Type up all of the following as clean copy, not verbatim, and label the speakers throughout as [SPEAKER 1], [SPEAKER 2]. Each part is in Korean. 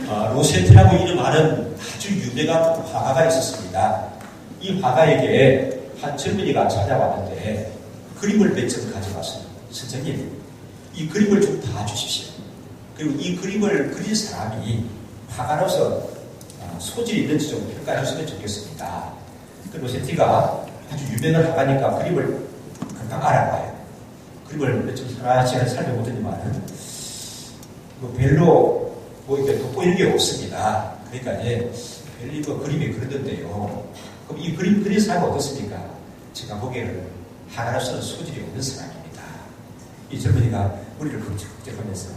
[SPEAKER 1] 로세트라고 이름하는 아주 유명한 화가가 있었습니다. 이 화가에게 한 젊은이가 찾아왔는데 그림을 몇 점 가져왔어요. 선생님, 이 그림을 좀 봐주십시오. 그리고 이 그림을 그린 사람이 화가로서 소질이 있는지 좀 평가해 주시면 좋겠습니다. 그 로세티가 아주 유명한 화가니까 그림을 금방 알아봐요. 그림을 몇 점 하나씩 살펴보더니만 별로 이렇게 돋보이는 게 없습니다. 그러니까 별로 그림이 그러던데요. 그럼 이 그림 그린 사람은 어떻습니까? 제가 보기에는 화가로서는 소질이 없는 사람입니다. 이 젊은이가 머리를 긁적긁적하면서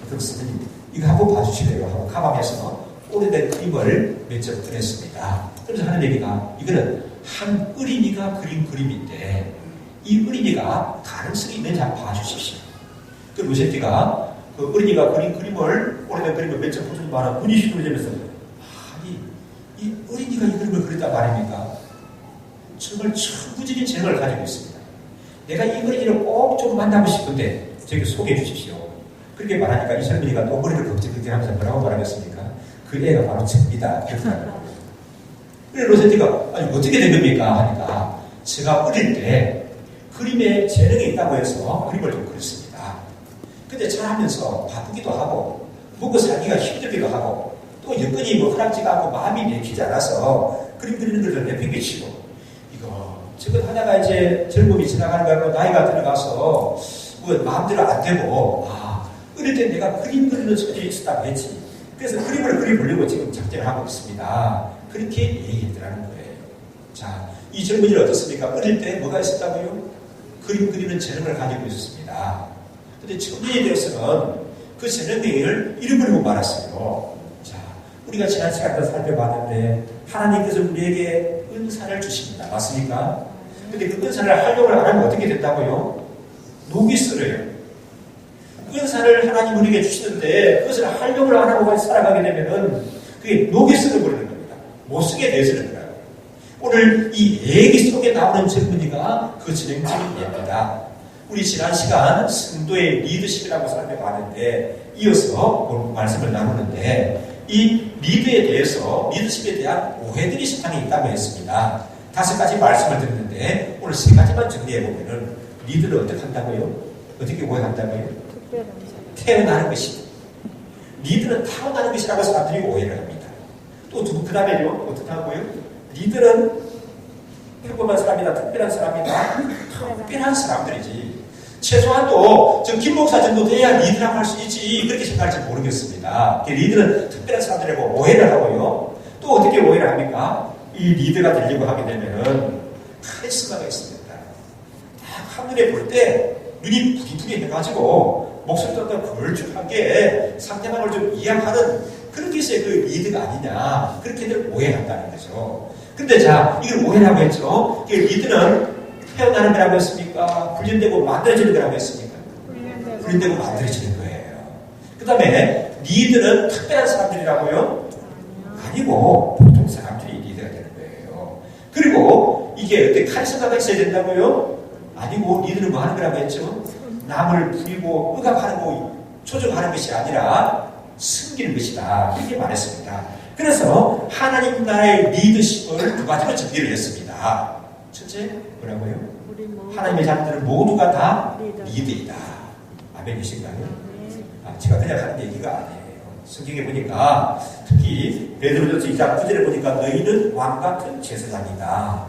[SPEAKER 1] 어떤 선생님 이거 한번 봐주시래요 하고 가방에서 오래된 그림을 몇 점 꺼냈습니다. 그래서 하는 얘기가 이거는 한 어린이가 그린 그림인데 이 어린이가 가능성이 있는지 한번 봐주십시오. 그 로세티가 그 어린이가 그린 그림을 오래된 그림을 몇 점 보더니 말아 눈이 시들어지면서 아니 이 어린이가 이 그림을 그렸단 말입니까? 정말 천부적인 재능을 가지고 있습니다. 내가 이 어린이를 꼭 좀 만나고 싶은데 저에게 소개해 주십시오. 그렇게 말하니까 이 젊은이가 또 머리를 걱정하면서 뭐라고 말하겠습니까? 그 애가 바로 접니다. 그래 로세티가 아니 어떻게 된 겁니까? 하니까 제가 어릴 때 그림에 재능이 있다고 해서 그림을 좀 그렸습니다. 근데 자라면서 바쁘기도 하고 먹고 살기가 힘들기도 하고 또 여건이 허락지가 않고 마음이 내키지 않아서 그림 그리는 걸 좀 내팽개치고 저것 하다가 이제 젊음이 지나가는 거 알고 나이가 들어가서 마음대로 안 되고 어릴 때 내가 그림 그리는 소질이 있었다고 했지. 그래서 그림을 그려보려고 지금 작전을 하고 있습니다. 그렇게 얘기했더라는 거예요. 자, 이 젊은이는 어떻습니까? 어릴 때 뭐가 있었다고요? 그림 그리는 재능을 가지고 있었습니다. 근데 청년이 되어서는 그 재능을 잃어버리고 말았어요. 자, 우리가 지난 시간에 살펴봤는데 하나님께서 우리에게 은사를 주십니다. 맞습니까? 근데 그 은사를 활용을 안 하면 어떻게 된다고요? 녹이 쓸어요. 은사를 하나님 우리에게 주시는데 그것을 활용을 안 하고 살아가게 되면은 그게 녹이 쓸어버리는 겁니다. 못 쓰게 되어서는 거예요. 오늘 이 얘기 속에 나오는 젊은이가 그 진행점입니다. 우리 지난 시간 성도의 리더십이라고 살펴봤는데 이어서 말씀을 나누는데 이 리더에 대해서 리더십에 대한 오해들이 세상에 있다고 했습니다. 5가지 말씀을 드렸는데 오늘 3가지만 정리해보면은 리더를 어떻게 한다고요? 어떻게 오해한다고요? 태어나는 것이다. 리더는 타고나는 것이라고 사람들이 오해를 합니다. 또 그 다음에요 어떻게 하고요? 리더는 평범한 사람이다, 특별한 사람이다. 특별한 사람들이지. 최소한도 김 목사 정도 돼야 리더라고 할 수 있지. 그렇게 생각할지 모르겠습니다. 리더는 특별한 사람들이라고 오해를 하고요. 또 어떻게 오해를 합니까? 이 리더가 되려고 하게 되면은 카리스마가 있습니다. 딱 한눈에 볼 때 눈이 부기부기 해가지고 목소리도 걸쭉하게 상대방을 좀 이해하는 그런 게 있어야 그 리더가 아니냐. 그렇게들 오해한다는 거죠. 근데 자, 이걸 오해라고 했죠. 리더는 태어나는 거라고 했습니까? 훈련되고 만들어지는 거라고 했습니까? 훈련되고 만들어지는 거예요. 그 다음에 리더는 특별한 사람들이라고요? 아니고 보통 사람들이 리더가 되는 거예요. 그리고 이게 어떻게 카리스마가 있어야 된다고요? 아니고 리더는 뭐 하는 거라고 했죠? 남을 부리고 억압하는 거 조종하는 것이 아니라 숨기는 것이다. 이렇게 말했습니다. 그래서 하나님 나라의 리더십을 2가지로 정리를 했습니다. 첫째, 뭐라고요? 하나님의 자녀들은 모두가 다 리더이다. 아멘이신가요? 제가 그냥 하는 얘기가 아니에요. 성경에 보니까 특히 베드로전서 2장 9절에 보니까 너희는 왕같은 제사장이다.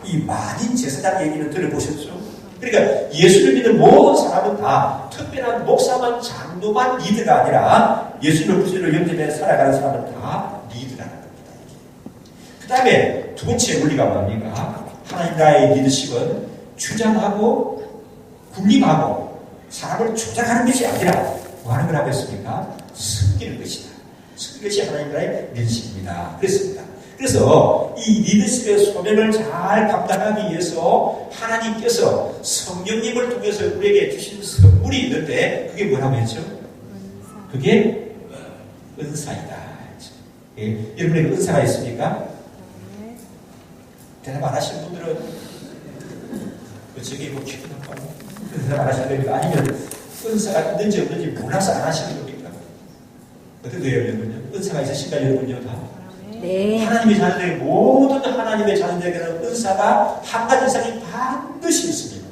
[SPEAKER 1] 이 만인 제사장 얘기는 들어보셨죠? 그러니까 예수를 믿는 모든 사람은 다 특별한 목사만 장로만 리더가 아니라 예수님을 구주로 영접해 살아가는 사람은 다 리더라는 겁니다. 그 다음에 2번째 원리가 뭡니까? 하나님 나라의 리더십은 주장하고 군림하고 사람을 조작하는 것이 아니라 뭐 하는 거라고 했습니까? 섬기는 것이다. 섬기는 것이 하나님 나라의 리더십입니다. 그랬습니다. 그래서 이 리더십의 소명을 잘 감당하기 위해서 하나님께서 성령님을 통해서 우리에게 주신 선물이 있는데 그게 뭐라고 했죠? 그게 은사이다. 여러분에게 은사가 있습니까? 대답 안 하시는 분들은 저기 뭐 기분 나빠요. 대답 안 하시는 겁니까? 아니면 은사가 있는지 없는지 몰라서 안 하시는 겁니까? 어떤 거예요, 여러분요? 은사가 있으신가요, 여러분요? 다?
[SPEAKER 2] 네.
[SPEAKER 1] 하나님의 자녀들에게, 모든 하나님의 자녀들에게는 은사가 한 가지 이상이 반드시 있습니다.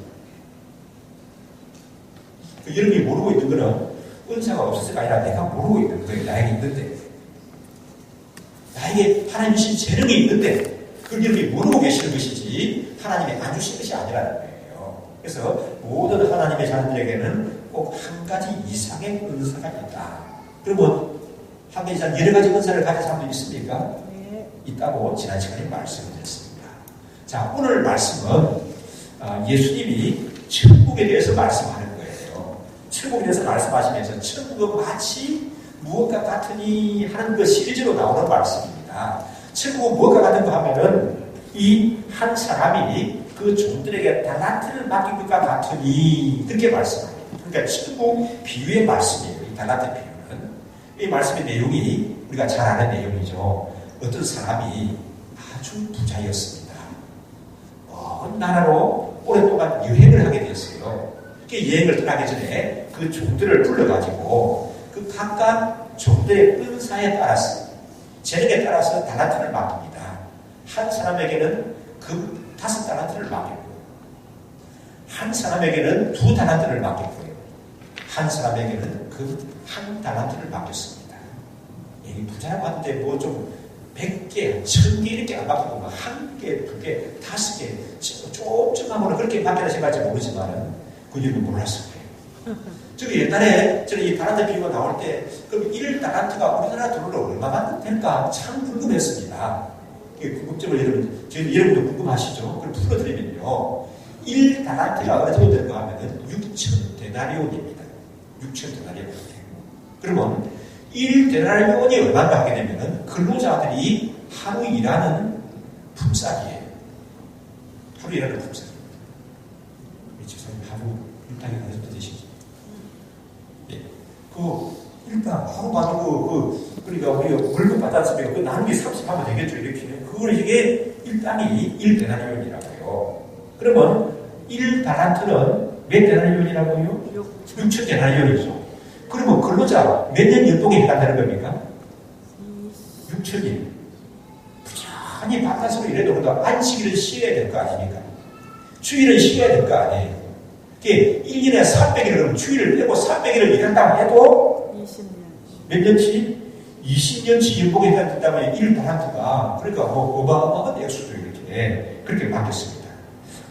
[SPEAKER 1] 여러분이 모르고 있는 거는 은사가 없었을까 아니라 내가 모르고 있는 거예요. 나에게 있는데. 나에게 하나님 주신 재능이 있는데 그걸 여러분이 모르고 계시는 것이지 하나님이 안 주신 것이 아니라는 거예요. 그래서 모든 하나님의 자녀들에게는 꼭 한 가지 이상의 은사가 있다. 그러면 한 가지 이상 여러 가지 은사를 가진 사람도 있습니까?
[SPEAKER 2] 네.
[SPEAKER 1] 있다고 지난 시간에 말씀을 드렸습니다. 자, 오늘 말씀은 예수님이 천국에 대해서 말씀하는 거예요. 천국에 대해서 말씀하시면서 천국은 마치 무엇과 같으니 하는 그 시리즈로 나오는 말씀입니다. 천국은 무엇과 같은가 하면은 이 한 사람이 그 종들에게 달란트를 맡긴 것과 같으니 그렇게 말씀합니다. 그러니까 천국 비유의 말씀이에요. 이 달란트 비유는. 이 말씀의 내용이 우리가 잘 아는 내용이죠. 어떤 사람이 아주 부자였습니다. 먼 나라로 오랫동안 여행을 하게 되었어요. 여행을 떠나기 전에 그 종들을 불러가지고 그 각각 종들의 은사에 따라서 재능에 따라서 달란트를 맡깁니다. 한 사람에게는 그 5달란트를 맡겼고 한 사람에게는 2달란트를 맡겼고요. 한 사람에게는 그 1달란트를 맡겼습니다. 이 부자라고 하는데 뭐 좀 100개, 1000개 이렇게 안 맡기고 막 1개, 2개, 5개 조금하고는 그렇게 맡겨라 생각할지 모르지만 그 이유는 몰랐을 거예요. 저기 옛날에 저는 이 달란트 비유가 나올 때 그럼 1달란트가 우리나라 돈으로 얼마나 될까 참 궁금했습니다. 궁금증을 여러분도 궁금하시죠? 그걸 풀어드리면요. 1달란트가 어느 정도 될까 하면은 6,000데나리온입니다. 6,000데나리온. 그러면 1데나리온이 얼마나 하게 되면은 근로자들이 하루 일하는 품삯이에요. 하루 일하는 품삯입니다. 집사님 하루 일당이 어느 정도 되시죠? 예. 일단 하루 받고 그러니까 우리가 월급 받았으면 그 나누기 30 하면 되겠죠, 이렇게. 그걸 이게 일당이 1데나리온이라고요. 그러면 1달란트는 몇 데나리온이라고요? 6,000데나리온이죠. 그러면 근로자 몇 년 연봉에 해당되는 겁니까? 6,000일. 부지런히 바깥으로 일해도 그러니까 안식일은 쉬어야 될 거 아닙니까? 주일은 쉬어야 될 거 아니에요. 이게 1년에 300일을 그러면 주일을 빼고 300일을 일한다고 해도
[SPEAKER 2] 20년.
[SPEAKER 1] 몇 년치? 20년치 연봉에 해당된다면 1달란트가 그러니까 뭐 어마어마한 액수도 이렇게 그렇게 바뀌었습니다.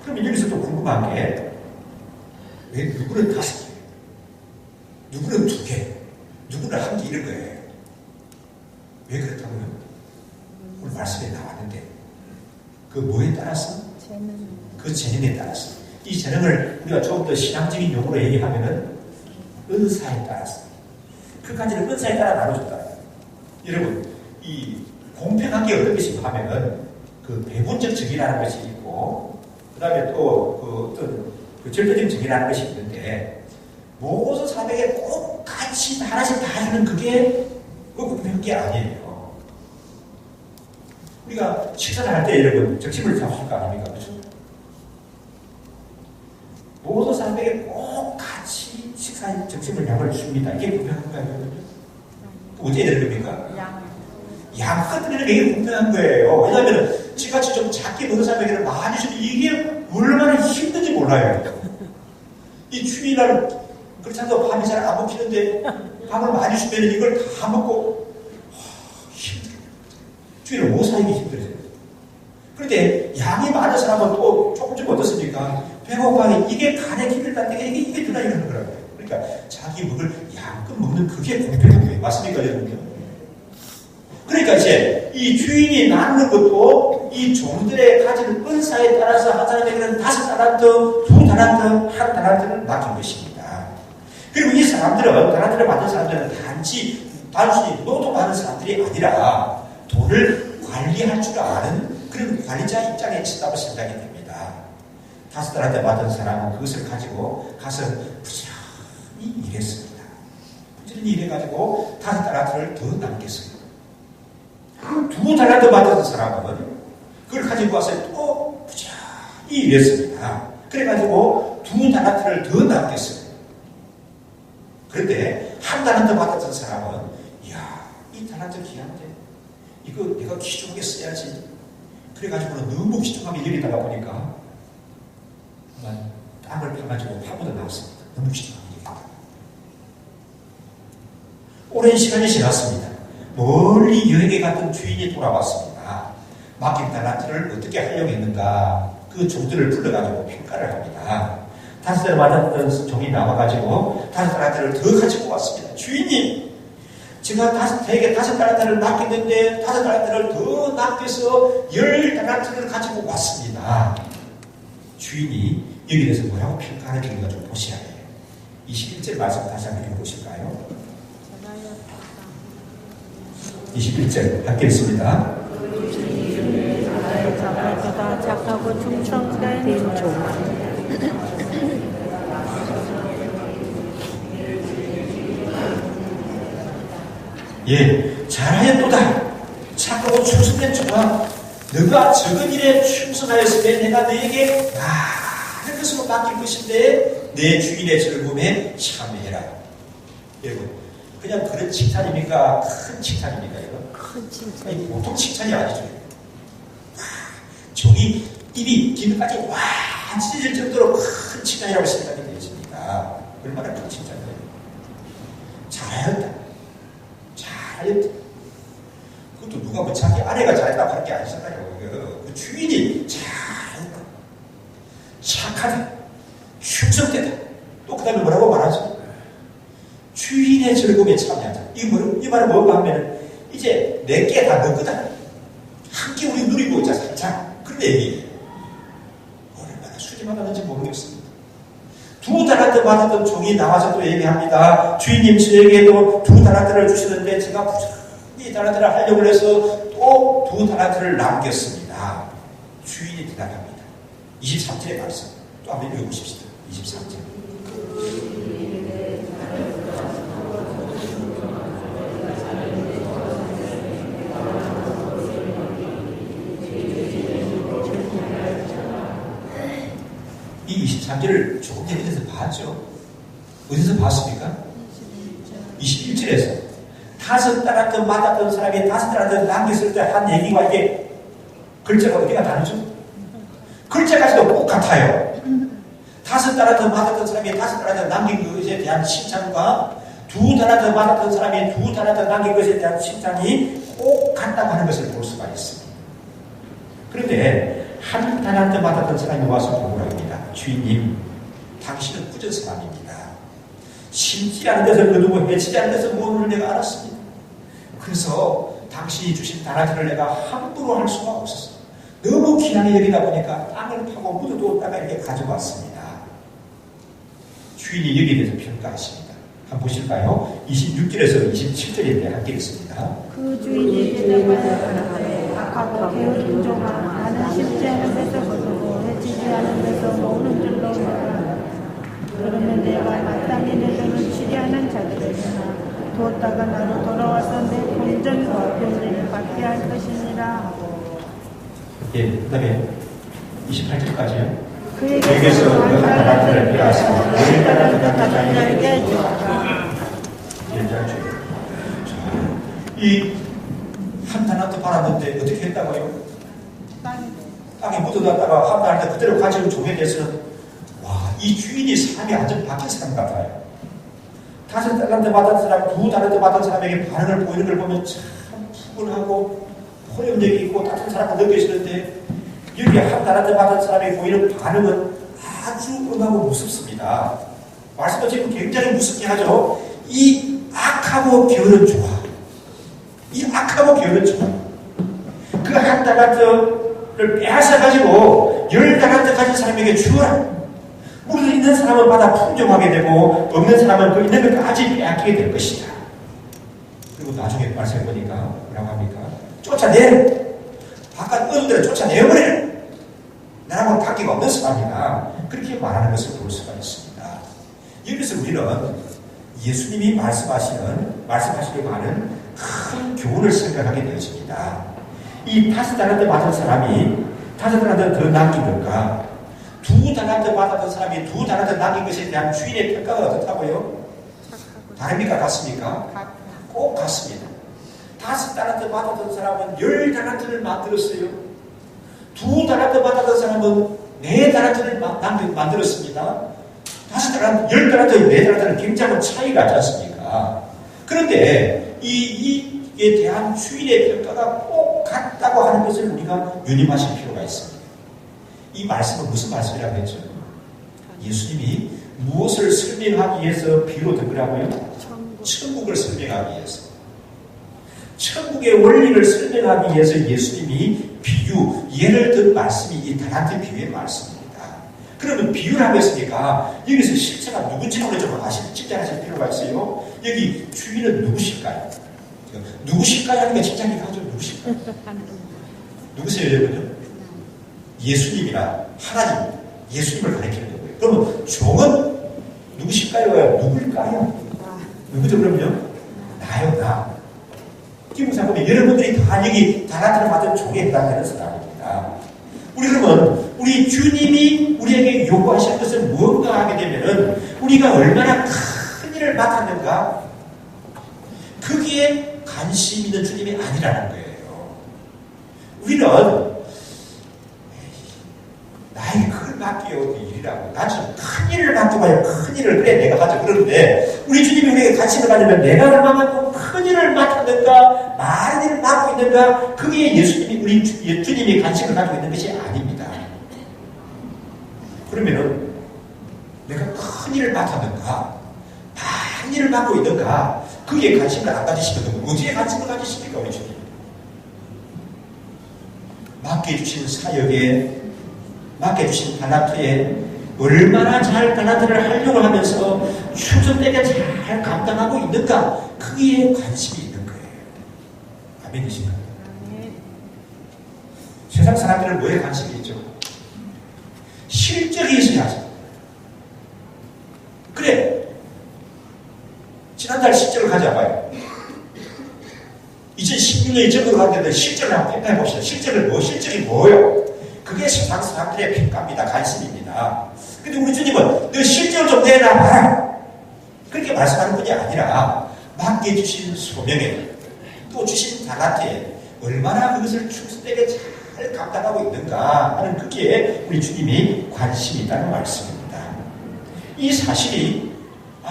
[SPEAKER 1] 그러면 여기서 또 궁금한 게 왜 누구는 5개, 누구는 2개, 누구는 1개 이런 거예요. 왜 그렇다고요? 오늘 말씀에 나왔는데 그 뭐에 따라서? 그 재능에 따라서. 이 재능을 우리가 조금 더 신앙적인 용어로 얘기하면은 은사에 따라서. 그까지는 은사에 따라 나눠줬다. 여러분, 이 공평한 게 어떤 것인가 하면은 그 배분적 정의라는 것이 있고, 그 다음에 또 그 어떤 그 절대적 정의라는 것이 있는데, 모든 사람에게 꼭 같이 하나씩 다 주는 그게 그 공평한 게 아니에요. 우리가 식사를 할 때 여러분, 점심을 잡수실 거 아닙니까? 그렇죠? 모든 사람에게 꼭 같이 점심을 양을 줍니다. 이게 공평한가요? 어떻게 되는 겁니까? 양껏 드리는 게 이게 공평한 거예요. 왜냐하면 지같이 좀 작게 먹는 사람에게는 많이 주면 이게 얼마나 힘든지 몰라요. 이 주일날 그렇지 않아도 밥이 잘 안 먹히는데 밥을 많이 주면 이걸 다 먹고 힘들어요. 주일을 못 살기 힘들어요. 그런데 양이 많은 사람은 또 조금 어떻습니까? 배고파니 이게 간에 기를 닿는 게 이게 누나 이러는 거라고요. 그러니까 자기 먹을 양껏 먹는 그게 공평한 거예요. 맞습니까, 여러분요? 그러니까 이제 이 주인이 나누는 것도 이 종들의 가진 은사에 따라서 한 사람에게는 5달란트, 2달란트, 1달란트를 맡긴 것입니다. 그리고 이 사람들은 달란트를 받은 사람들은 단순히 노동 받은 사람들이 아니라 돈을 관리할 줄 아는 그런 관리자 입장에 있다고 생각이 됩니다. 5달란트 받은 사람은 그것을 가지고 가서 부지런히 일했습니다. 부지런히 일해가지고 5달란트를 더 남겼어요. 2달란트 받은 사람은 그걸 가지고 와서 또 부지런히 일했습니다. 그래가지고 2달란트를 더 남겼어요. 그런데 1달란트 받았던 사람은 이야 이 달란트 귀한데 이거 내가 귀중하게 써야지. 그래가지고는 너무 귀중하게 여기다가 보니까 땅을 파가지고 파묻어 나왔습니다. 너무 귀중하게 여기다가. 오랜 시간이 지났습니다. 멀리 여행에 갔던 주인이 돌아왔습니다. 맡긴 달란트를 어떻게 하려고 했는가 그 종들을 불러가지고 평가를 합니다. 5달 맞았던 종이 나와가지고 5달란트를 더 가지고 왔습니다. 주인님, 제가 대개 5달란트를 맡겼는데 5달란트를 더 맡겨서 10달란트를 가지고 왔습니다. 주인이 여기에 대해서 뭐라고 평가하는지가 좀 보셔야 해요. 21절 말씀 다시 한번 읽어보실까요? 21절 함께 읽습니다.
[SPEAKER 2] 자발자가 착하고 충성된 종.
[SPEAKER 1] 예, 잘하였도다. 착하고 충성된 종아, 너가 적은 일에 충성하였으면 내가 너에게 많은 것으로 맡길 것인데 내 주인의 즐거움에 참여해라. 여러분, 그냥 그런 칭찬입니까? 큰 칭찬입니까? 이거?
[SPEAKER 2] 큰 칭찬.
[SPEAKER 1] 아니, 보통 칭찬이 아니죠. 종이 입이 기름까지 와 찢어질 정도로 큰 칭찬이라고 생각이 되어집니다. 얼마나 큰 칭찬이에요. 잘하였다. 잘하였다. 그것도 누가 뭐 자기 아내가 잘했다고 하는 게 아니잖아요. 그 주인이 잘했다. 착하다. 충성되다. 또 그 다음에 뭐라고 말하죠? 주인의 즐거움에 참여하자. 이 말은 뭔가 하면은 이제 내게 다 너거든. 함께 우리 누리고 있자 살자. 그런 얘기예요. 얼마나 수지만하는지 모르겠습니다. 2달란트 받았던 종이 나와서 또 얘기합니다. 주인님, 저에게도 2달란트를 주시는데 제가 부지런히 달란트를 하려고 해서 또 2달란트를 남겼습니다. 주인이 대답합니다. 23절의 말씀 또 한번 읽어보십시오. 23절. 이 23절을 조금 전에 어디서 봤죠? 어디서 봤습니까? 21절에서 5달란트 받았던 사람이 5달란트 남겼을 때 한 얘기와 이게 글자가 어디가 다르죠? 글자까지도 똑같아요. 5달란트 받았던 사람이 5달란트 남긴 것에 대한 칭찬과 2달란트 받았던 사람이 2달란트 남긴 것에 대한 칭찬이 똑같다고 하는 것을 볼 수가 있습니다. 그런데 1달란트 받았던 사람이 와서 보고를 합니다. 주인님, 당신은 꾸준 사람입니다. 심지 않은 데서 거두고 해치지 않은 데서 모으는 내가 알았습니다. 그래서 당신이 주신 달란트를 내가 함부로 할 수가 없었어요. 너무 귀하게 여기다 보니까 땅을 파고 묻어두었다가 이렇게 가져왔습니다. 주인이 여기에 대해서 평가하십니다. 한번 보실까요? 26절에서 27절인데 함께 읽습니다.
[SPEAKER 2] 그 주인이 대답하여 악하고 게으른 종아, 나는 심지 않은 데서 거두고 해치지 않은 데서 모으는 줄로 알아. 그러면 내가 마땅히 내 돈을 치리하는 자들에게나 두었다가 나로 돌아와서 내 본전과 병리를 받게 할 것이니라 하고.
[SPEAKER 1] 예, 그 다음에 28절까지요.
[SPEAKER 2] 그에게서 한 달란트를 빼앗아 10달란트 받은 자에게 주어라.
[SPEAKER 1] 이 한 달란트 받았는데 어떻게 했다고요? 땅에 묻어놨다가 한 달란트 그대로 가지고 종에 대해서는 와, 이 주인이 사람이 완전 바뀐 사람 같아요. 5달란트 받은 사람, 2달란트 받은 사람에게 반응을 보이는 걸 보면 참 푸근하고 호렴력이 있고 따뜻한 사람을 느껴지는데 여기 1달란트 받은 사람이 보이는 반응은 아주 음하고 무섭습니다. 말씀도 지금 굉장히 무섭게 하죠. 이 악하고 게으른 종아, 이 악하고 게으른 종아, 그 1달란트를 빼앗아가지고 10달란트 가진 사람에게 주어라. 물을 있는 사람은 받아 풍족하게 되고 없는 사람은 그 있는 것까지 빼앗기게 될 것이다. 그리고 나중에 말씀해 보니까 뭐라고 합니까? 쫓아내! 바깥 어른들을 쫓아내버려! 나랑은 관계가 없는 사람이다. 그렇게 말하는 것을 볼 수가 있습니다. 여기서 우리는 예수님이 말씀하시려고 하는 큰 교훈을 생각하게 되어집니다. 이 5달란트 받은 사람이 5달란트 더 남긴 것과 2달란트 받았던 사람이 2달란트 남긴 것에 대한 주인의 평가가 어떻다고요? 다릅니까? 같습니까? 꼭 같습니다. 5달란트 받았던 사람은 10달란트를 만들었어요. 2달란트 받았던 사람은 4달란트를 만들었습니다. 5달란트, 10달란트, 4달란트는 굉장한 차이가 있지 않습니까? 그런데 이에 대한 주일의 평가가 꼭 같다고 하는 것을 우리가 유념하실 필요가 있습니다. 이 말씀은 무슨 말씀이라고 했죠? 예수님이 무엇을 설명하기 위해서 비로 듣으라고요? 천국을 설명하기 위해서. 천국의 원리를 설명하기 위해서 예수님이 비유, 예를 든 말씀이 이 달란트 비유의 말씀입니다. 그러면 비유라고 했으니까 여기서 실체가 누군지 좀 측정하실 필요가 있어요. 여기 주인은 누구실까요? 누구실까요? 하는 게 측정이 가죠. 누구실까요? 누구세요, 여러분요? 예수님이나 하나님, 예수님을 가리키는 거고요. 그러면 종은 누구실까요? 누굴까요? 누구죠, 그럼요? 나요, 나. 기분상 보면 여러분들이 다 여기 달란트를 받은 종에 해당되는 사람입니다. 우리 그러면 우리 주님이 우리에게 요구하시는 것은 무언가 하게 되면은 우리가 얼마나 큰 일을 맡았는가? 거기에 관심 있는 주님이 아니라는 거예요. 우리는 나에게 그걸 맡겨요. 일이라고. 나 좀 큰 일을 맡겨봐요. 큰 일을. 그래, 내가 하죠. 그런데 우리 주님이 우리에게 관심을 가지면 내가 얼마만큼 큰 일을 맡았는가, 많은 일을 맡고 있는가, 그게 예수님이, 우리 주님이 관심을 가지고 있는 것이 아닙니다. 그러면은 내가 큰 일을 맡았는가, 많은 일을 맡고 있는가, 그게 관심을 안 가지시거든요. 어디에 관심을 가지십니까, 우리 주님? 맡겨주신 사역에, 맡겨주신 달란트에 얼마나 잘 달란트를 활용을 하면서 충성되게 잘 감당하고 있는가, 그게 관심이 있는 거예요. 아멘이신가요? 세상 사람들은 뭐에 관심이 있죠? 실적이 있어야죠. 그래, 지난달 실적을 가져와봐요. 2016년 이전으로 갔는데 실적을 한번 평가해 봅시다. 실적이 뭐예요? 그게 세상 사람들의 평가입니다. 관심입니다. 근데 우리 주님은 너 실적을 좀 내놔봐라. 그렇게 말씀하는 분이 아니라 맡겨주신 소명에 또 주신 달란트에 얼마나 그것을 충성되게 잘 감당하고 있는가 하는 그게 우리 주님이 관심이 있다는 말씀입니다. 이 사실이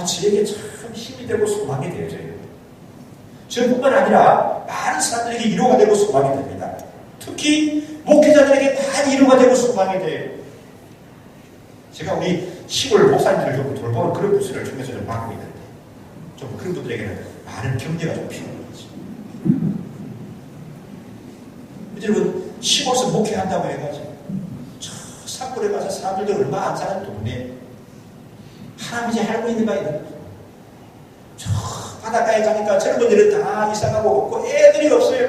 [SPEAKER 1] 저에게 참 힘이 되고 소망이 되어져요. 저뿐만 아니라 많은 사람들에게 위로가 되고 소망이 됩니다. 특히 목회자들에게 많이 위로가 되고 소망이 돼요. 제가 우리 시골 목사님들을 좀 돌보는 그런 부서를 중에서 좀 맡고 있는데 좀 그런 분들에게는 많은 격려가 좀 필요한 거죠. 여러분 시골에서 목회한다고 해가지고 저 산골에 가서 사람들도 얼마 안 사는 동네 할아버지 할머니가 있는 거죠. 저 바닷가에 가니까 젊은이들은 다 이사가고 없고 애들이 없어요.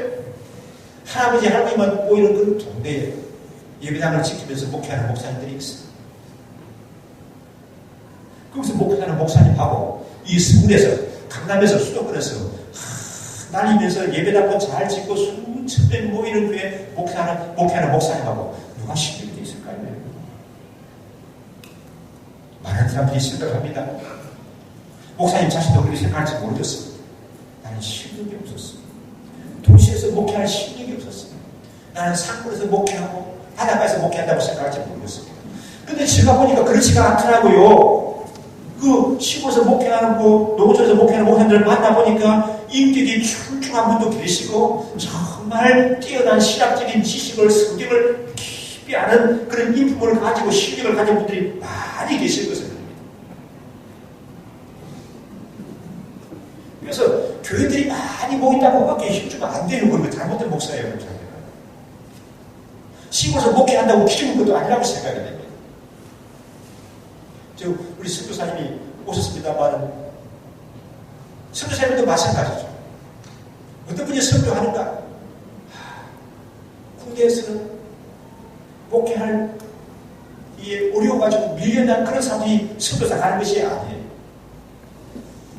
[SPEAKER 1] 할아버지 할머니만 보이는 그 동네에 예배당을 지키면서 목회하는 목사님들이 있어요. 거기서 목회하는 목사님하고 이 서울에서 강남에서 수도권에서 날리면서 예배당도 잘 짓고 수천 명 모이는 교회 목회하는 목사님하고 누가 신경이 돼 있을까요? 많은 사람들이 생각합니다. 목사님 자신도 그렇게 생각할지 모르겠어요. 나는 실력이 없었어. 도시에서 목회할 실력이 없었어. 나는 산골에서 목회하고 바닷가에서 목회한다고 생각할지 모르겠습니다. 근데 제가 보니까 그렇지가 않더라고요. 그 시골에서 목회하는 농촌에서 목회하는 목사님들을 만나보니까 인격이 출중한 분도 계시고 정말 뛰어난 신학적인 지식을 성경을 깊이 아는 그런 인품을 가지고 실력을 가진 분들이 많이 계신 것을 봅니다. 그래서 교회들이 많이 모인다고 밖에 힘주면 안 되는 건 잘못된 목사예요. 시골에서 목회한다고 키우는 것도 아니라고 생각이 됩니다. 우리 선교사님이 오셨습니다만 선교사님도 마찬가지죠. 어떤 분이 선교하는가? 국내에서는 목회할 이에 어려워가지고 밀려난 그런 사람들이 선교사 가는 것이 아니에요.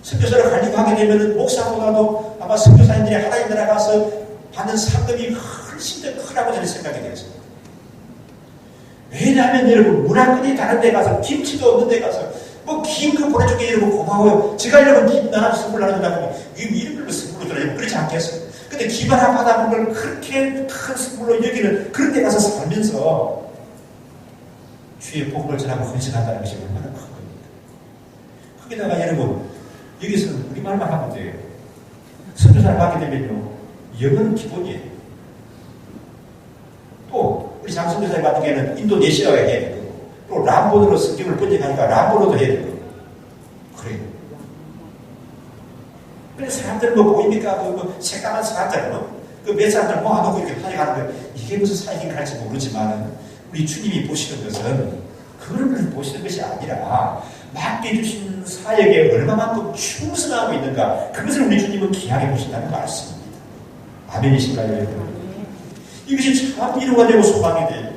[SPEAKER 1] 선교사를 가려고 하게 되면 목사보다도 아마 선교사님들이 하나님 나라 가서 받는 상급이 훨씬 더 크다고 저는 생각이 되었습니다. 왜냐하면 여러분 문화권이 다른 데 가서 김치도 없는 데 가서 뭐 김도 보내주게 여러분 고마워요. 제가 여러분 김 나눠 선물 나눠준다고 이름을 선물로 드려요. 그렇지 않겠어요? 근데 기바나 바다물을 그렇게 큰 선물로 여기는 그런 데 가서 살면서 주의 복음을 전하고 헌신한다는 것이 얼마나 큰 겁니까? 거기다가 여러분, 여기서 우리말만 하면 돼요. 선교사를 받게 되면요, 영어는 기본이에요. 또 우리 장선교사를 받은 게는 인도네시아가 해야 되고, 또 람본으로 성경을 번역하니까 람본어도 해야 되고, 그래요. 그래서 사람들 뭐 보입니까? 뭐 색감한 사람들, 몇 사람들 모아놓고 이렇게 번역하는 거예요. 이게 무슨 사역인가 할지 모르지만, 우리 주님이 보시는 것은 그걸 보시는 것이 아니라 맡겨주신 사역에 얼마만큼 충성하고 있는가, 그것을 우리 주님은 귀하게 보신다는 말씀입니다. 아멘이신가요, 여러분? 이것이 참 이루어지고 소망이 돼요.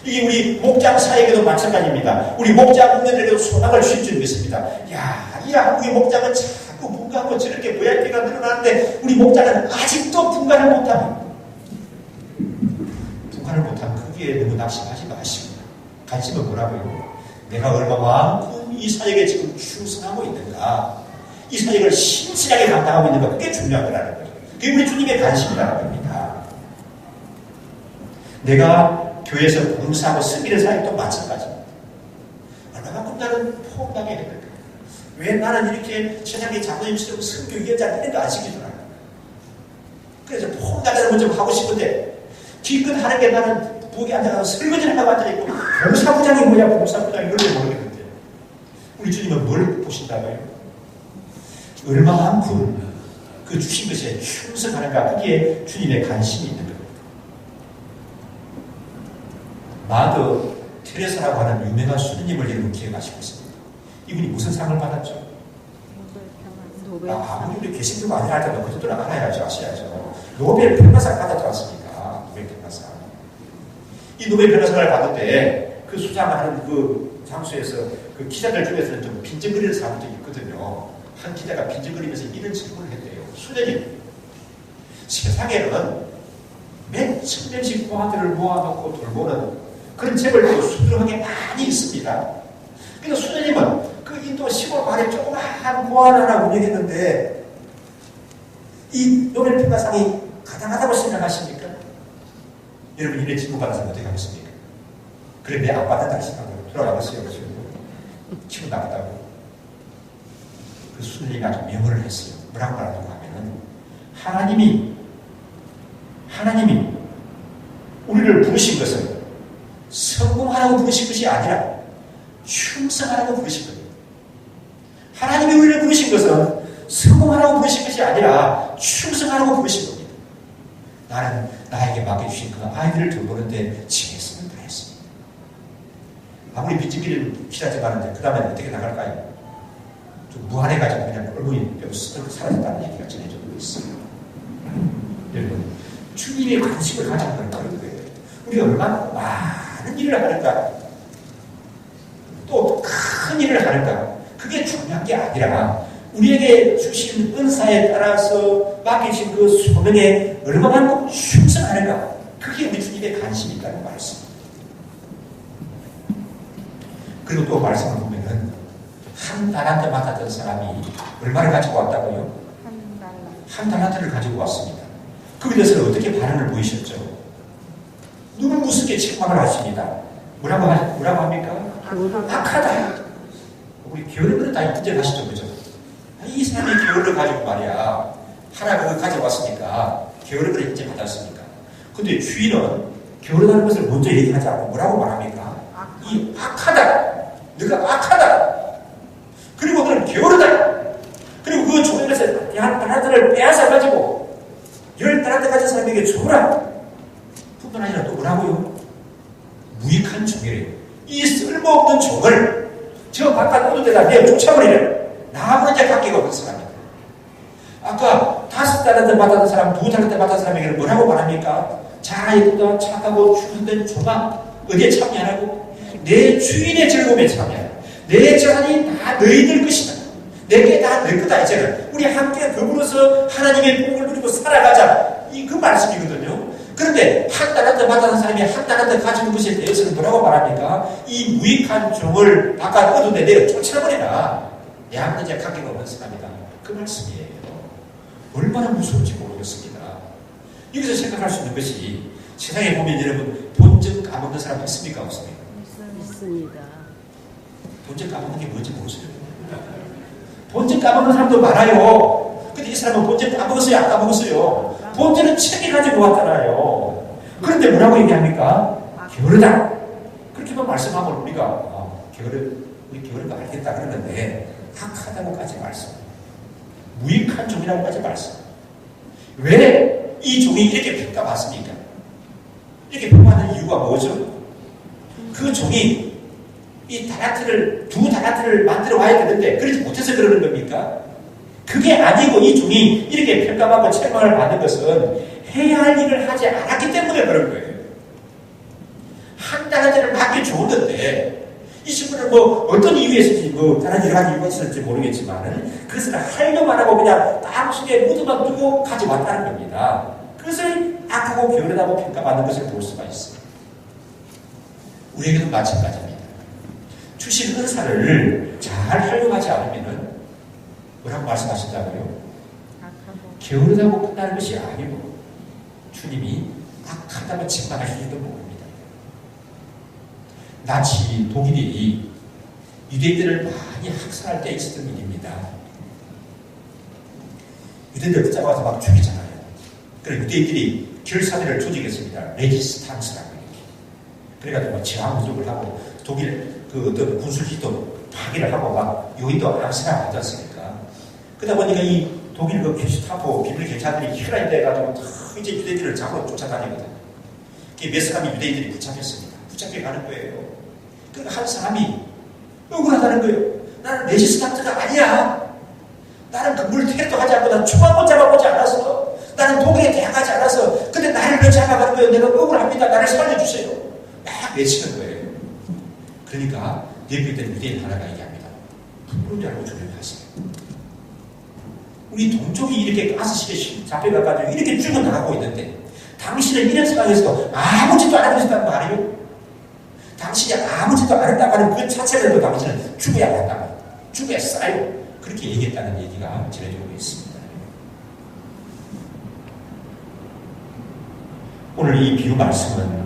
[SPEAKER 1] 이게 우리 목장 사역에도 마찬가지입니다. 우리 목장 국민들에게도 소망을 주실 줄 믿습니다. 야, 이 한국의 목장은 자꾸 분가하고 저렇게 VIP가 늘어나는데 우리 목장은 아직도 분가를 못합니다. 분가를 못하면 거기에 너무 낙심하지 마시고, 관심은 뭐라고요? 내가 얼마만큼 이 사역에 지금 충성하고 있는가, 이 사역을 신실하게 감당하고 있는가, 그게 중요한 거라는 거예요. 그게 우리 주님의 관심이라는 겁니다. 내가 교회에서 봉사하고 섬기는 사역도 마찬가지입니다. 얼마만큼 나는 포옹당해야 될까? 왜 나는 이렇게 천양의 장로님처럼 선교위원장 이런 거 안 시켜주나? 그래서 포옹당하는 좀 하고 싶은데 기껏 하는 게 나는 부엌에 앉아가서 설거지를 하고 앉아있고, 봉사부장이 뭐야, 봉사부장이 이걸 모르겠는데, 우리 주님은 뭘 보신다고요? 얼마만큼 그 주신 것에 충성하는가, 그게 주님의 관심이 있는 겁니다. 마더 테레사라고 하는 유명한 수녀님을 여러분 기억하시고 있습니다. 이분이 무슨 상을 받았죠? 아무리 우리 개신교 많이 알다가 그것도 알아야죠, 아셔야죠. 노벨 평화상 받았지 않습니까? 노벨 평화상. 이 노벨 평화상을 받을 때 그 수상하는 그 장소에서 그 기자들 중에서는 좀 빈정거리는 사람도 있거든요. 한 기자가 빈정거리면서 이런 질문을 했대요. 수녀님, 세상에는 몇천 명씩 고아들을 모아놓고 돌보는 그런 재벌도 수두룩하게 많이 있습니다. 그래서 수녀님은 그 인도 시골 마을에 조그마한 고아를 하나 운영했는데 이 노벨 평화상이 가당하다고 생각하십니까? 여러분, 이래 질문 받아서 어떻게 하겠습니까? 그래, 내 안 받는다 생각하고 돌아가겠어요. 기분 나쁘다고. 그 수녀님이 아주 명언을 했어요. 뭐라고 말하냐고 하면은, 하나님이 우리를 부르신 것은 성공하라고 부르신 것이 아니라 충성하라고 부르신 겁니다. 하나님이 우리를 부르신 것은 성공하라고 부르신 것이 아니라 충성하라고 부르신 겁니다. 나는 나에게 맡겨주신 그 아이들을 돌보는데 지냈으면 다 했습니다. 아무리 빚지기를 기다려 가는데 그 다음에 어떻게 나갈까요? 좀 무한해가지고 그냥 얼굴이 뼈 사라졌다는 얘기가 전해지고 있어요. 여러분, 주님의 관심을 가지는 건 그런 거예요. 우리가 얼마나 많은 일을 하는가, 또 큰 일을 하는가, 그게 중요한 게 아니라 우리에게 주신 은사에 따라서 맡기신 그 소명에 얼마만큼 충성하는가, 그게 우리 주님의 관심이 있다는 말씀입니다. 그리고 또 말씀을 보면은 한 달란트 맡았던 사람이 얼마를 가지고 왔다고요? 한 달란트를 가지고 왔습니다. 그에 대해서는 어떻게 반응을 보이셨죠? 눈을 무섭게 책망을 하십니다. 뭐라고 합니까? 악하다. 우리 게으름을 다 인정하시죠, 그죠? 이 사람이 게으름을 가지고 말이야, 하나 그걸 가져왔으니까 게으름을 인정받았으니까. 근데 주인은 게으름하는 것을 먼저 얘기하지 않고 뭐라고 말합니까? 이 악하다. 너가 악하다. 그리고 너는 게으르다. 그리고 그 종에서 한 달란트를 빼앗아가지고 10달란트 가진 사람에게 줘라. 뿐만 아니라 또 뭐라고요? 무익한 종이래요. 이 쓸모없는 종을 저 바깥 어느 데다 내어 쫓아버리래. 나하고는 이제 관계가 없는 사람이다. 아까 5달란트 받았던 사람, 2달란트 받았던 사람에게는 뭐라고 말합니까? 잘 이쁘다, 착하고 충성된 종아, 어디에 참여하라고? 내 주인의 즐거움에 참여하라. 내 재산이 다 너희들 것이다. 내게 다 너 거다. 이제는 우리 함께 더불어서 하나님의 복을 누리고 살아가자. 이 그 말씀이거든요. 그런데 한 달란트 받았던 사람이 한 달란트 가지는 것에 대해서는 뭐라고 말합니까? 이 무익한 종을 바깥 어둠에 내어 쫓아버리라. 내하고는 이제 관계가 없는 사람이다. 그 말씀이에요. 얼마나 무서운지 모르겠습니다. 여기서 생각할 수 있는 것이 세상에 보면 여러분 본전 까먹는 사람 있습니까? 없습니까?
[SPEAKER 3] 있습니다.
[SPEAKER 1] 본전 까먹는 게 뭔지 모르세요? 본전 까먹는 사람도 많아요. 근데 이 사람은 본전 까먹었어요? 안 까먹었어요? 본전은 책에 가지고 왔잖아요. 그런데 뭐라고 얘기합니까? 게으르다. 그렇게만 말씀하면 우리가 우리 게으른 거 알겠다 그러는데 악하다고까지 말씀. 무익한 종이라고까지 말씀. 왜 이 종이 이렇게 평가받습니까? 이렇게 평가받는 이유가 뭐죠? 그 종이 이 두 달란트를 만들어 와야 되는데 그러지 못해서 그러는 겁니까? 그게 아니고 이 종이 이렇게 평가받고 책망을 받는 것은 해야 할 일을 하지 않았기 때문에 그런 거예요. 한 달란트를 받기 좋은데 이 친구는 어떤 이유에서인지 다른 여러 가지 이유가 있을지 모르겠지만은 그것을 하려만 하고 그냥 땅속에 묻어만 두고 가져왔다는 겁니다. 그것을 악하고 게으르다고 평가받는 것을 볼 수가 있어요. 우리에게도 마찬가지입니다. 주신 은사를 잘 활용하지 않으면은 뭐라고 말씀하신다고요? 게으르다고 끝나는 것이 아니고 주님이 악하다고 책망하실지도 모릅니다. 나치 독일이 유대인들을 많이 학살할 때 있었던 일입니다. 유대인들 붙잡아서 막 죽이잖아요. 그래서 유대인들이 결사대를 조직했습니다. 레지스탕스라고 이렇게. 그래가지고 제왕무족을 하고 독일 어떤 군술지도 파괴를 하고 막 요인도 암살을 하지 않습니까? 그러다 보니까 이 독일 게슈타포 비밀 경찰들이 혈안이 돼가지고 이제 유대인들을 잡으러 쫓아다니거든요. 몇 사람이 유대인들이 붙잡혔습니다. 붙잡혀가는 거예요. 그러니까 한 사람이 억울하다는 거예요. 나는 레지스탕스가 아니야. 나는 그물 테러도 하지 않고 난 총 한 번 잡아보지 않았어. 나는 독일에 대항하지 않았어. 근데 나를 왜 잡아가는 거예요? 내가 억울합니다. 나를 살려주세요. 막 외치는 거예요. 그러니까 옆에 있던 유대인 하나가 얘기합니다. 부끄러운 줄 알고 조용하세요. 우리 동족이 이렇게 가스실에 잡혀가가지고 이렇게 죽어나가고 있는데 당신은 이런 상황에서 아무 짓도 안 하고 있었단 말이에요. 당신이 아무 짓도 안 했다고 하는 그 자체로도 당신은 죽어야 한다. 죽어야 싸요. 그렇게 얘기했다는 얘기가 전해지고 있습니다. 오늘 이 비유 말씀은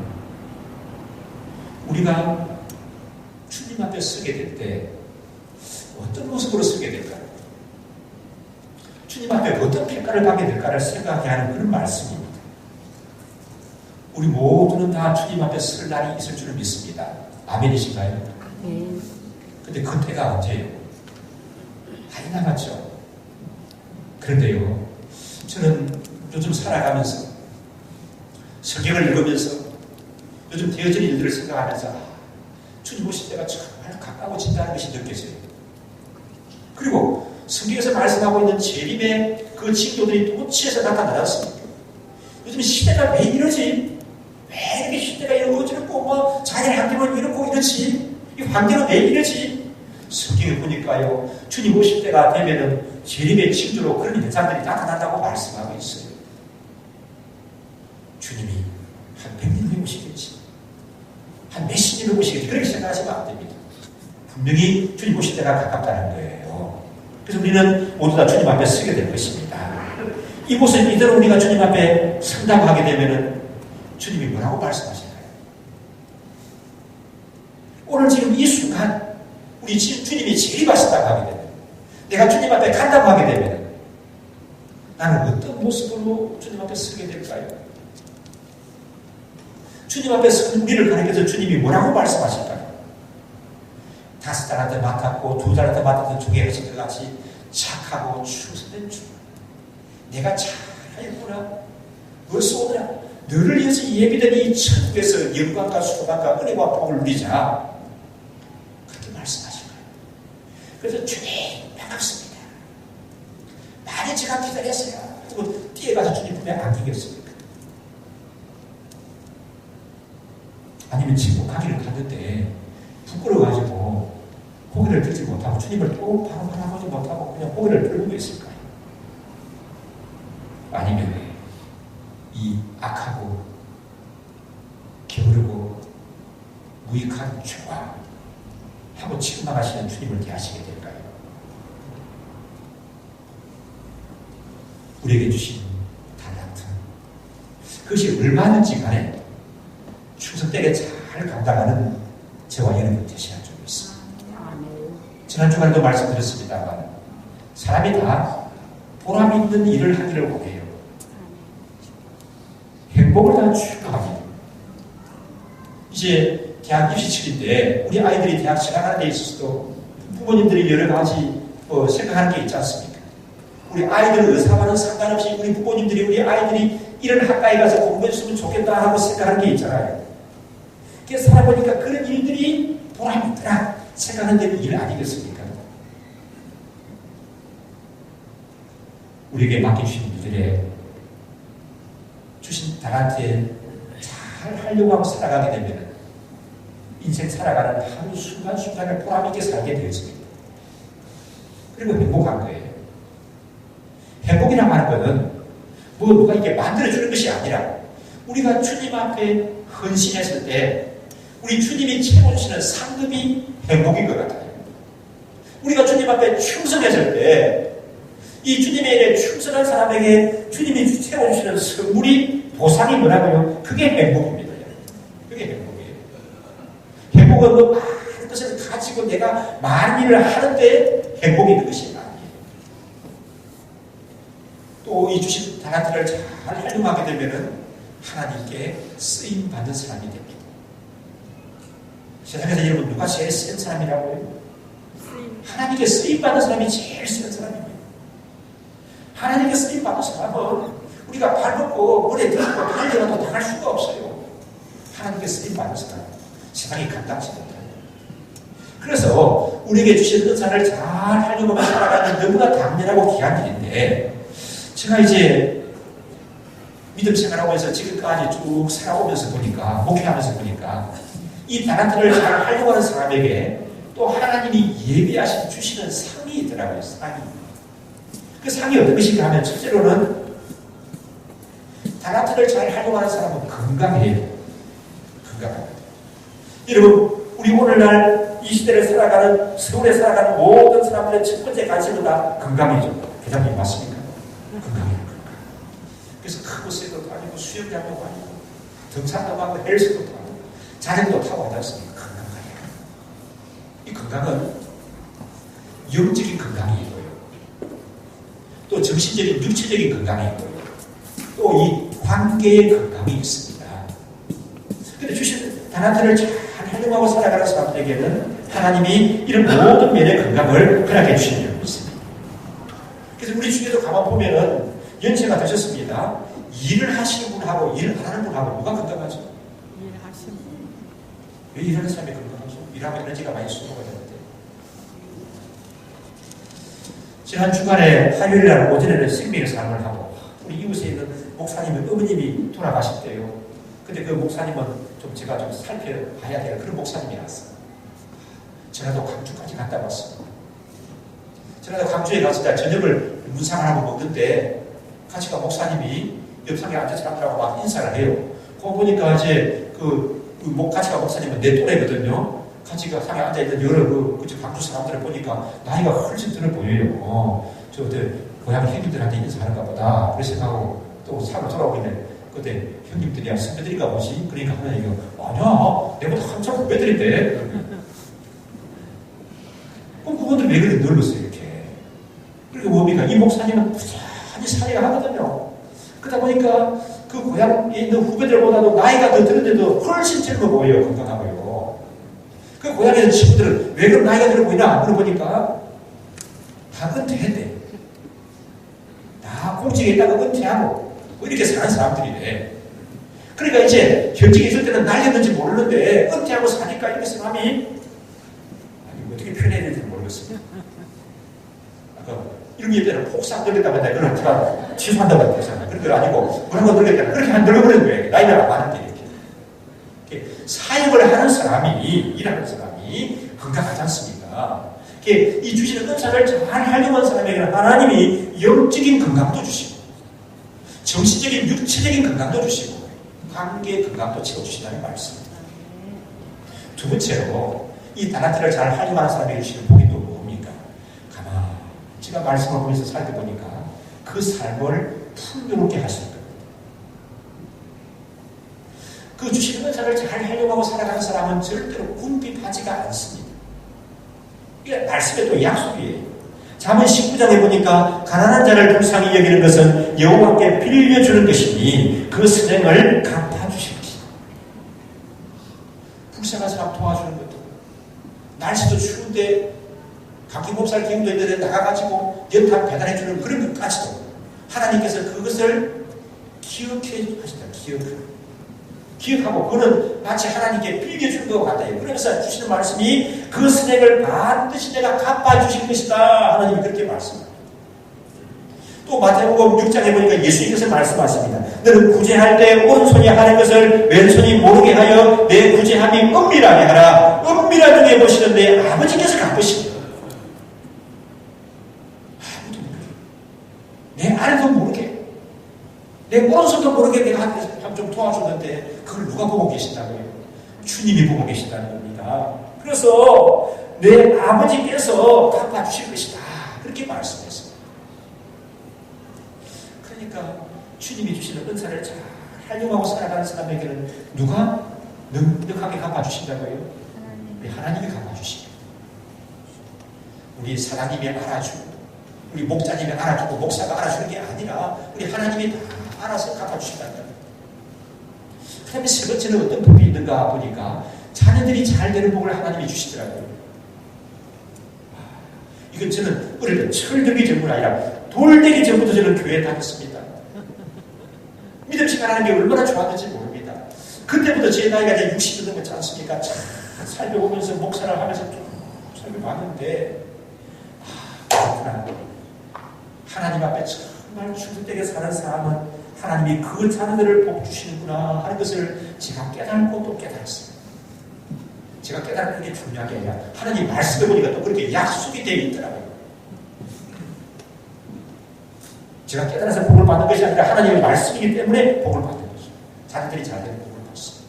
[SPEAKER 1] 우리가 주님 앞에 서게 될 때 어떤 모습으로 서게 될까요? 주님 앞에 어떤 평가를 받게 될까를 생각하게 하는 그런 말씀입니다. 우리 모두는 다 주님 앞에 설 날이 있을 줄 믿습니다. 아멘이신가요?
[SPEAKER 3] 아멘.
[SPEAKER 1] 근데 그때가 언제예요? 많이 남았죠. 그런데요, 저는 요즘 살아가면서 성경을 읽으면서 요즘 되어진 일들을 생각하면서 주님 오실 때가 정말 가까워진다는 것이 느껴져요. 그리고 성경에서 말씀하고 있는 재림의 그 징조들이 도치에서 나타나지 않습니까? 요즘 시대가 왜 이러지? 왜 이렇게 시대가 이러고 저렇고 자연 환경은 이렇고 이렇지? 이 환경은 왜 이러지? 성경에 보니까요, 주님 오실 때가 되면은 재림의 징조로 그런 현상들이 나타난다고 말씀하고 있어요. 주님이 한 100년 후에 오시겠지. 한 몇십 년을 오시겠지. 그렇게 생각하시면 안 됩니다. 분명히 주님 오실 때가 가깝다는 거예요. 그래서 우리는 모두 다 주님 앞에 서게 될 것입니다. 이곳은 이대로 우리가 주님 앞에 선다고 하게 되면은 주님이 뭐라고 말씀하실까요? 오늘 지금 이 순간 우리 주님이 재림하신다고 하게 되면, 내가 주님 앞에 간다고 하게 되면 나는 어떤 모습으로 주님 앞에 서게 될까요? 주님 앞에 선 우리를 가리켜서 주님이 뭐라고 말씀하실까요? 5달란트 맡았고 2달란트 맡았던 종의 것인 것 같이 착하고 충성된 주, 내가 잘하였구나. 벌써 오느라 너를 위해서 예비된 이 천국에서 영광과 소망과 은혜와 복을 누리자. 그렇게 말씀하실 거예요. 그래서 주님 반갑습니다. 많이 제가 기다렸어요. 그리고 뛰어가서 주님 품에 안기겠습니까? 아니면 지목하기를 갔는데 부끄러워가지고 고개를 들지 못하고 주님을 똑바로 바라보지 못하고 그냥 고개를 들고 있을까요? 아니면 이 악하고 게으르고 무익한 죄와 하고 책망하시는 주님을 대하시게 될까요? 우리에게 주신 달란트, 그것이 얼마든지 간에 충성되게 잘 감당하는 저와 여러분 되셔야 좀 있습니다. 지난 주간에도 말씀드렸습니다만 사람이 다 보람 있는 일을 하기를 원해요. 행복을 다 추구합니다. 이제 대학 입시철인데 우리 아이들이 대학 진학하는 데 있어서도 부모님들이 여러 가지 생각하는 게 있지 않습니까? 우리 아이들 의사와는 상관없이 우리 부모님들이 우리 아이들이 이런 학과에 가서 공부했으면 좋겠다 하고 생각하는 게 있잖아요. 그래서 살아보니까 그런 일들이 보람 있더라 생각하는 데는 일 아니겠습니까? 우리에게 맡겨주신 일들에 주신 달란트에 잘 하려고 하고 살아가게 되면 인생 살아가는 하루 순간순간을 보람있게 살게 되었습니다. 그리고 행복한 거예요. 행복이라고 하는 것은 뭐 누가 이게 만들어주는 것이 아니라 우리가 주님 앞에 헌신했을 때 우리 주님이 채워주시는 상급이 행복인 것 같아요. 우리가 주님 앞에 충성했을 때 이 주님의 일에 충성한 사람에게 주님이 채워주시는 선물이 보상이 뭐라고요? 그게 행복입니다. 그게 행복이에요. 행복은 뭐 많은 것을 가지고 내가 많은 일을 하는데 행복이 있는 것이 아니에요. 또 이 주신 달란트를 잘 활용하게 되면 하나님께 쓰임받는 사람이 됩니다. 세상에서 여러분 누가 제일 센 사람이라고요? 하나님께 쓰임받는 사람이 제일 센 사람입니다. 하나님께 쓰임받는 사람은 우리가 발 놓고 머리에 들고 달려가도 당할 수가 없어요. 하나님께 쓰임받는 사람 세상이 감당치 못해요. 그래서 우리에게 주신 은사를 잘 활용하며 살아가는 너무나 당연하고 귀한 일인데 제가 이제 믿음 생활하고 해서 지금까지 쭉 살아오면서 보니까 목회하면서 보니까 이 달란트를 잘 활용하는 사람에게 또 하나님이 예비하신 주시는 상이 있더라고요. 상이. 그 상이 어떤 것인가 하면 첫째로는 달란트를 잘 활용하는 사람은 건강해요. 건강합니다. 여러분 우리 오늘날 이 시대를 살아가는 서울에 살아가는 모든 사람들의 첫 번째 관심은 다 건강이죠. 대답이 맞습니까? 건강해요. 건강. 그래서 크고 세도 아니고 수영장도 아니고 등산도 하고 헬스도 하고 자전거 타고 하지 않습니까? 건강해요. 이 건강은 영적인 건강이 있고요. 또 정신적인 육체적인 건강이 있고요. 또 이 관계의 건강이 있습니다. 그런데 주신 달란트를 잘 활용하고 살아가는 사람들에게는 하나님이 이런 모든 면의 건강을 허락해 주시는 경우가 있습니다. 그래서 우리 중에도 가만 보면은 연세가 되셨습니다. 일을 하시는 분하고 일을 안 하는 분하고 누가 건강하죠?
[SPEAKER 3] 일하시는 분.
[SPEAKER 1] 왜 일하는 사람이 건강하죠? 일하면 에너지가 많이 소모가 되는데. 지난 주간에 화요일날 오전에는 생명의 삶을 하고 우리 이웃에 있는 목사님의 어머님이 돌아가실 때요. 근데 그 목사님은 좀 제가 좀 살펴봐야 될 그런 목사님이었어요. 전라도 광주까지 갔다 왔어요. 전라도 광주에 갔을 때 저녁을 문상을 하고 먹는데 같이 가 목사님이 옆상에 앉은 사람들하고 막 인사를 해요. 그거 보니까 이제 같이 가 목사님은 내 또래거든요. 같이 가 상에 앉아있는 여러 광주 사람들을 보니까 나이가 훨씬 들어 보여요. 고향 형님들한테 인사하는가 보다. 그래서 생각하고 또 사로 돌아오길래 그때 형님들이야 선배들인가 보지. 그러니까 하는 얘기가 아니야 내보다 한참 후배들인데. 그럼 그분들이 왜 그렇게 늙었어요 이렇게. 그러니까 뭡니까 이 목사님은 부지런히 살아야 하거든요. 그러다 보니까 그 고향에 있는 후배들보다도 나이가 더 드는데도 훨씬 젊어 보여요. 건강하고요. 그 고향에 있는 친구들은 왜 그런 나이가 들어 보이나 물어보니까 다 은퇴했대. 다 공직에 있다가 은퇴하고 뭐 이렇게 사는 사람들이래. 그러니까 이제 현직에 있을 때는 날렸는지 모르는데 은퇴하고 사니까 이렇게 사람이 아니 어떻게 표현해야 될지 모르겠어요. 아까 이런 게 때는 폭삭 늙었다고 했다. 그건 제가 취소한다고 했잖아요. 그런 거 아니고 뭐라고 늙었다. 그렇게 한 늙어버리는 거예요. 나이가 많은데 이렇게. 사역을 하는 사람이 일하는 사람이 건강하지 않습니까? 이 주시는 은사를 잘 활용한 사람에게는 하나님이 영적인 건강도 주시고 정신적인 육체적인 건강도 주시고 관계의 건강도 채워주신다는 말씀입니다. 두 번째로 이 달란트를 잘 활용하는 사람에게 주시는 복이 또 뭡니까? 가만히 제가 말씀을 보면서 살펴보니까 그 삶을 풍요롭게 하실 겁니다. 그 주시는 은사를 잘 활용하고 살아가는 사람은 절대로 궁핍하지가 않습니다. 이게 말씀의 또 약속이에요. 잠언 19장에 보니까 가난한 자를 불쌍히 여기는 것은 여호와께 빌려주는 것이니 그 선행을 갚아주실 것이다. 불쌍한 사람 도와주는 것도, 날씨도 추운데 감기 몸살 기운도 있는데 나가가지고 연탄 배달해주는 그런 것까지도 하나님께서 그것을 기억해 하신다. 기억하고 그거는 마치 하나님께 빌려준 것 같아요. 그러면서 주시는 말씀이 그 선행을 반드시 내가 갚아주실 것이다. 하나님이 그렇게 말씀합니다. 또 마태복음 6장에 보니까 예수님께서 말씀하십니다. 너는 구제할 때 오른손이 하는 것을 왼손이 모르게 하여 내 구제함이 은밀하게 하라. 은밀한 중에 보시는 내 아버지께서 갚으십니다. 아무도 모르게, 내 아내도 모르게, 내 오른손도 모르게 내가 좀 도와줬는데 그걸 누가 보고 계신다고요? 주님이 보고 계신다는 겁니다. 그래서 내 아버지께서 갚아주실 것이다. 그렇게 말씀했습니다. 그러니까 주님이 주시는 은사를 잘 활용하고 살아가는 사람에게는 누가 넉넉하게 갚아주신다고요? 우리 하나님이 갚아주십니다. 우리 사장님이 알아주고 우리 목자님이 알아주고 목사가 알아주는 게 아니라 우리 하나님이 다 알아서 갚아주신다는 거예요. 그 다음에 세 번째는 어떤 복이 있는가 보니까 자녀들이 잘 되는 복을 하나님이 주시더라고요. 이건 저는 어릴 때 철들기 전부가 아니라 돌되기 전부터 저는 교회에 다녔습니다. 믿음 생활하는 게 얼마나 좋았는지 모릅니다. 그때부터 제 나이가 이제 60이 넘었지 않습니까? 참 살펴보면서 목사를 하면서 좀 살펴봤는데 그렇구나. 하나님 앞에 정말 충성되게 사는 사람은 하나님이 그 자녀들을 복 주시는구나 하는 것을 제가 깨닫고 또 깨달았어요. 제가 깨달은 게 중요한 게 아니라 하나님 말씀해 보니까 또 그렇게 약속이 되어 있더라고요. 제가 깨달아서 복을 받는 것이 아니라 하나님의 말씀이기 때문에 복을 받는 거죠. 자녀들이 잘 되는 복을 받습니다.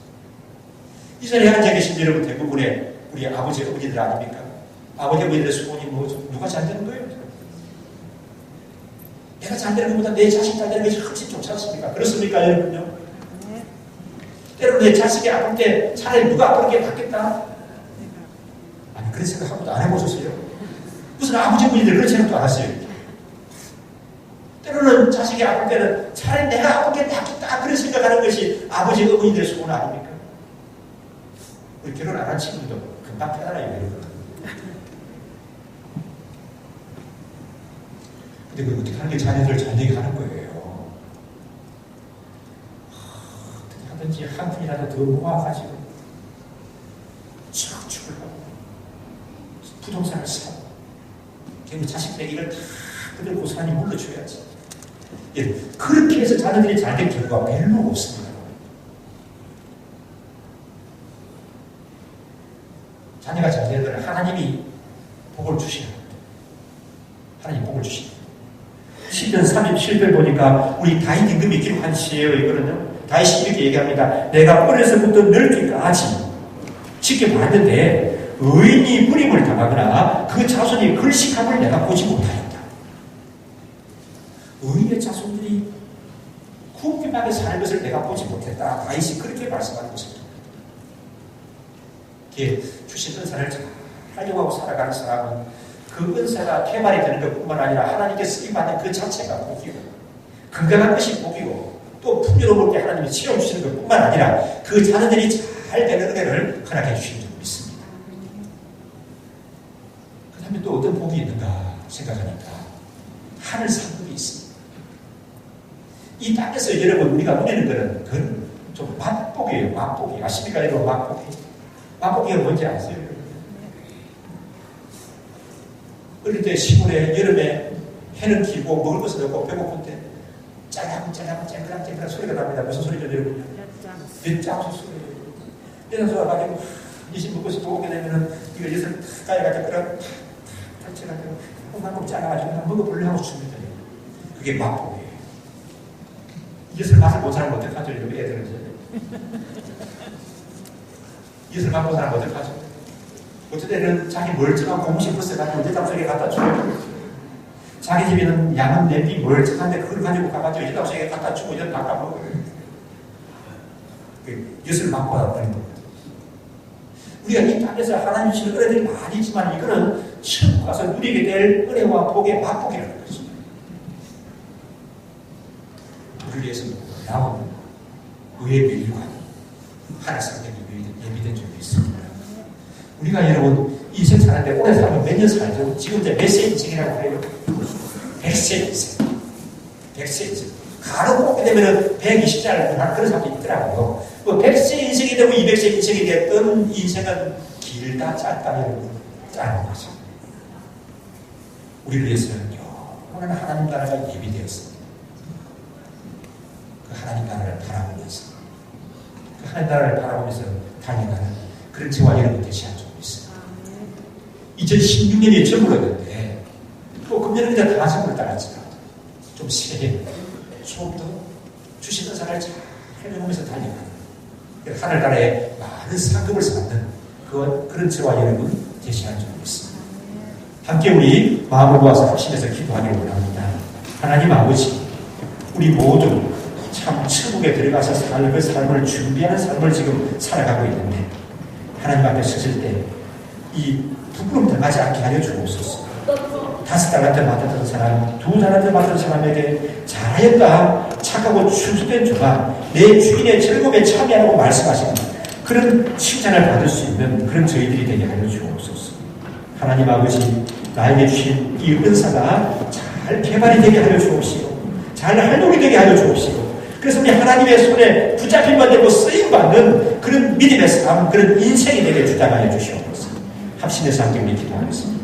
[SPEAKER 1] 이 자리에 앉아 계신 여러분 대부분의 우리 아버지, 어머니들 아닙니까? 아버지, 어머니들의 소원이 뭐죠? 누가 잘 되는 거예요? 내가 잘 되는 것보다 내 자식 잘 되는 것이 훨씬 좋지 않습니까? 그렇습니까, 여러분요? 때로는 내 자식이 아플 때 차라리 누가 아픈 게 낫겠다? 아니, 그런 생각 한 번도 안 해보셨어요? 무슨 아버지, 어머니들 그런 생각도 안 하세요? 때로는 자식이 아플 때는 차라리 내가 아픈 게 낫겠다. 그런 생각하는 것이 아버지, 어머니들의 소원 아닙니까? 우리 결혼 안 한 친구도 금방 깨달아요, 여러분. 근데 그 어떻게 하는 게 자녀들을 잘 되게 하는 거예요. 어떻게 하든지 한 푼이라도 더 모아가지고 저축을 하고 부동산을 사고 결국 자식들에게 이걸 다 그들 고스란히 물러줘야지. 예, 그렇게 해서 자녀들이 잘 된 결과가 별로 없습니다. 자녀가 잘 되는 건 하나님이 복을 주시는 겁니다. 하나님 복을 주시는 겁니다. 10년 37절 보니까 우리 다윗 임금이 기록한 시예요. 이거는요. 다윗이 이렇게 얘기합니다. 내가 어려서부터 늙기까지 지켜봤는데 의인이 무림을 당하거나 그 자손이 글식함을 내가 보지 못하였다. 의인의 자손들이 궁핍하게 사는 것을 내가 보지 못했다. 다윗이 그렇게 말씀하는 것입니다. 이렇게 주신 은사를 잘 활용하고 살아가는 사람은 그 은사가 개발이 되는 것뿐만 아니라 하나님께 쓰임받는 그 자체가 복이고 건강한 것이 복이고 또 풍요로울 때 하나님이 채워주시는 것뿐만 아니라 그 자녀들이 잘 되는 은혜를 허락해 주시는 줄 믿습니다. 그 다음에 또 어떤 복이 있는가 생각하니까 하늘 상급이 있습니다. 이 땅에서 여러분 우리가 누리는 것은 그건 좀 맛복이에요. 맛복이. 아십니까 여러분? 맛복이. 맛복이가 뭔지 아세요? 어릴 때 시골에 여름에 해는 길고 먹을 것은 없고 배고플 때 짤랑짤랑 쨍그랑 소리가 납니다. 무슨 소리죠 여러분? 엿장수 소리예요. 엿장수 와가지고 이 집 먹고 싶어 오게 되면은 이거 엿을 탁 가해가지고 그냥 탁 쳐가지고 한번 짜가지고 한번 먹어볼래 하고 줍니다. 그게 맛복이에요. 엿을 맛을 못 사는 건 어떡하죠? 여러분 애들은 엿을 맛 못 사는 건 어떡하죠? 어떤 때는 자기 멀쩡한 고무신 벗어가지고 여자 속에 갖다 주고 자기 집에는 양은 냄비 멀쩡한데 그걸 가지고 가가지고 여자 속에 갖다 주고 여자 닦아 먹어요. 엿을 맛보아 버린 겁니다. 우리가 이 땅에서 하나님 주시는 은혜들이 많이 있지만 이거는 천국 가서 누리게 될 은혜와 복의 맛보기라는 것입니다. 우리를 위해서 놀라운 의의 밀류관이 하나 상대에 예비된 적이 있습니다. 우리가 여러분 인생 사는데 오래 살면 몇 년 살죠? 지금 이제 몇 세 인생이라고 해요? 100세 인생. 100세 인생. 간혹 뽑게 되면 120살 그런 사람도 있더라고요. 100세 인생이 되고 200세 인생이 됐던 인생은 길다 짧다 여러분 짧은 거죠. 우리를 위해서는 영원한 하나님 나라가 예비되었습니다. 그 하나님 나라를 바라보면서 그 하나님 나라를 바라보면서 달려가는 그런 저와 여러분 되시한 적이 있습니다. 2016년에 젊었는데 또 금년은 이제 다 젊을 따랐지만 좀 세게 좀 더 주시는 사람을 잘 해내면서 달려가는 하늘나라에 많은 상급을 쌓는 그런 저와 여러분 제시한 적이 있습니다. 함께 우리 마음을 모아서 합심해서 기도하기를 원합니다. 하나님 아버지, 우리 모두 참 천국에 들어가서 살 삶을 준비하는 삶을 지금 살아가고 있는데 하나님 앞에 섰을 때 이 부끄럼 당하지 않게 하여 주옵소서. 5달란트 맡았던 사람, 2달란트 맡은 사람에게 잘하였다, 착하고 충성된 종아, 내 주인의 즐거움에 참여하라고 말씀하시는 그런 칭찬을 받을 수 있는 그런 저희들이 되게 하여 주옵소서. 하나님 아버지, 나에게 주신 이 은사가 잘 개발이 되게 하여 주옵시고 잘 활동이 되게 하여 주옵시고 그래서 우리 하나님의 손에 붙잡힘만 되고 쓰임받는 그런 믿음의 삶, 그런 인생이 되게 주장하여 주시옵소서. 합심해서 함께 우리 기도하겠습니다.